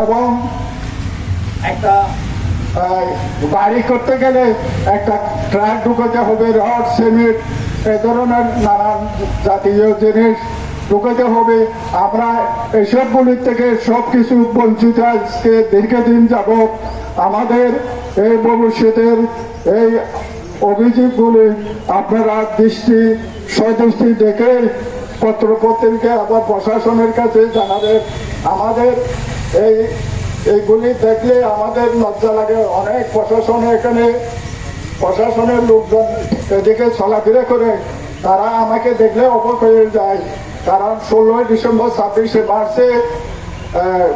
এবং একটা বাড়ি করতে গেলে একটা ট্রাক ঢুকাতে হবে, রড সিমেন্ট এই ধরনের নানান জাতীয় জিনিস ঢুকাতে হবে। আমরা এসবগুলির থেকে সব কিছু বঞ্চিত আজকে দীর্ঘদিন যাব। আমাদের এই ভবিষ্যতের এই অভিযোগগুলি আপনারা সদৃষ্টি দেখে পত্রপত্রিকা আবার প্রশাসনের কাছে জানাবেন। আমাদের এইগুলি দেখলে আমাদের লজ্জা লাগে। অনেক প্রশাসনের লোকজন এদিকে চলাফেরা করে, তারা আমাকে দেখলে অবাক হয়ে যায়। কারণ 16 ডিসেম্বর 26 মার্চে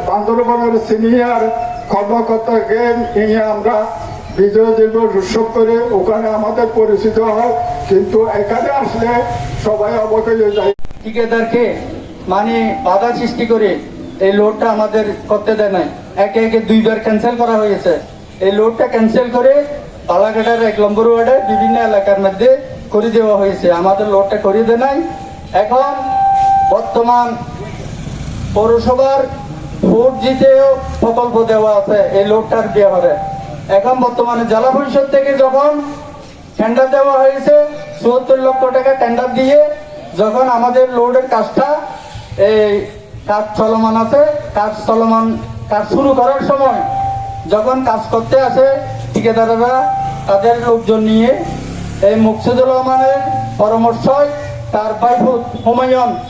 বান্দরবানের সিনিয়র কর্মকর্তাকে নিয়ে আমরা বিজয় দিবস উৎসব করে ওখানে আমাদের পরিচিত হয়, কিন্তু এখানে আসলে সবাই অবাক হয়ে যায়। ঠিকাদারকে মানে বাধা সৃষ্টি করে এই লোডটা আমাদের করতে দেয় নাই। একে একে 2বার ক্যান্সেল করা হয়েছে। এই লোডটা ক্যান্সেল করে বালাঘাটের 1 নম্বর ওয়ার্ডে বিভিন্ন এলাকার মধ্যে করে দেওয়া হয়েছে। আমাদের লোডটা করিয়ে দেয় নাই। এখন বর্তমান পৌরসভার ভোট জিতেও প্রকল্প দেওয়া আছে এই লোডটার ব্যবহারে। এখন বর্তমানে জেলা পরিষদ থেকে যখন টেন্ডার দেওয়া হয়েছে 74 লক্ষ টাকা টেন্ডার দিয়ে, যখন আমাদের লোডের কাজটা এই কাজ চলমান আছে, কাজ শুরু করার সময় যখন কাজ করতে আসে ঠিকাদারেরা তাদের লোকজন নিয়ে এই মুকসুদুর রহমানের পরামর্শ, তার ভাই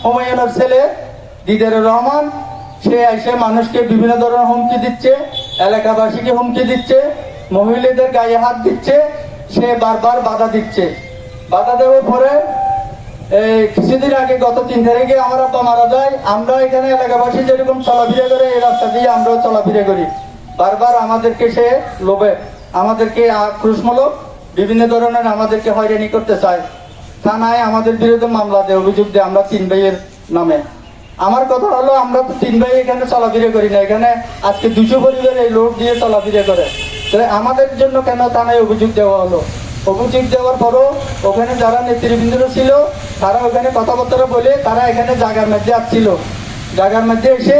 হুমায়ুনের ছেলে দিদারুর রহমান, সে এসে মানুষকে বিভিন্ন ধরনের হুমকি দিচ্ছে, এলাকাবাসীকে হুমকি দিচ্ছে, মহিলাদের গায়ে হাত দিচ্ছে। সে বারবার বাধা দিচ্ছে। বাধা দেওয়ার পরে কিছুদিন আগে গত 3 তারিখে আমার আব্বা মারা যায়। আমরা এখানে এলাকাবাসী যেরকম চলাফেরা করে এই রাস্তা দিয়ে আমরাও চলাফেরা করি। বারবার আমাদেরকে সে লোভে আমাদেরকে আক্রোশমূলক বিভিন্ন ধরনের আমাদেরকে হয়রানি করতে চায়। থানায় আমাদের বিরুদ্ধে মামলা দেয়, অভিযোগ দেয় আমরা 3 ভাইয়ের নামে। আমার কথা হলো, আমরা তো 3 ভাই এখানে চলাফেরা করি না। এখানে আজকে 200 পরিবার এই লোড দিয়ে চলাফেরা করে। আমাদের জন্য কেন থানায় অভিযোগ দেওয়া হলো? অভিযোগ দেওয়ার পরও ওখানে যারা নেতৃবৃন্দ ছিল তারা ওখানে কথাবার্তা বলে তারা এখানে জায়গার মধ্যে আসছিল। জায়গার মধ্যে এসে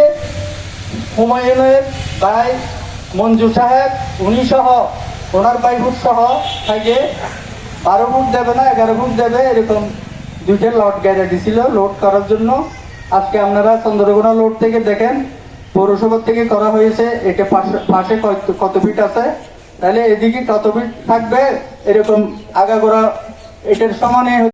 হুমায়ুনের ভাই মঞ্জু সাহেব উনি সহ ওনার ভাই ফুট সহ থাকে 12 ফুট দেবে না 11 ফুট দেবে, এরকম 2টা লট গাড়ি দিছিল লোড করার জন্য। আজকে আপনারা চন্দ্রকোনা লোড থেকে দেখেন পৌরসভা থেকে করা হয়েছে। এটা পাশে কত ফিট আছে, তাহলে এদিকে কত ফিট থাকবে, এরকম আগাগোড়া এটার সমানে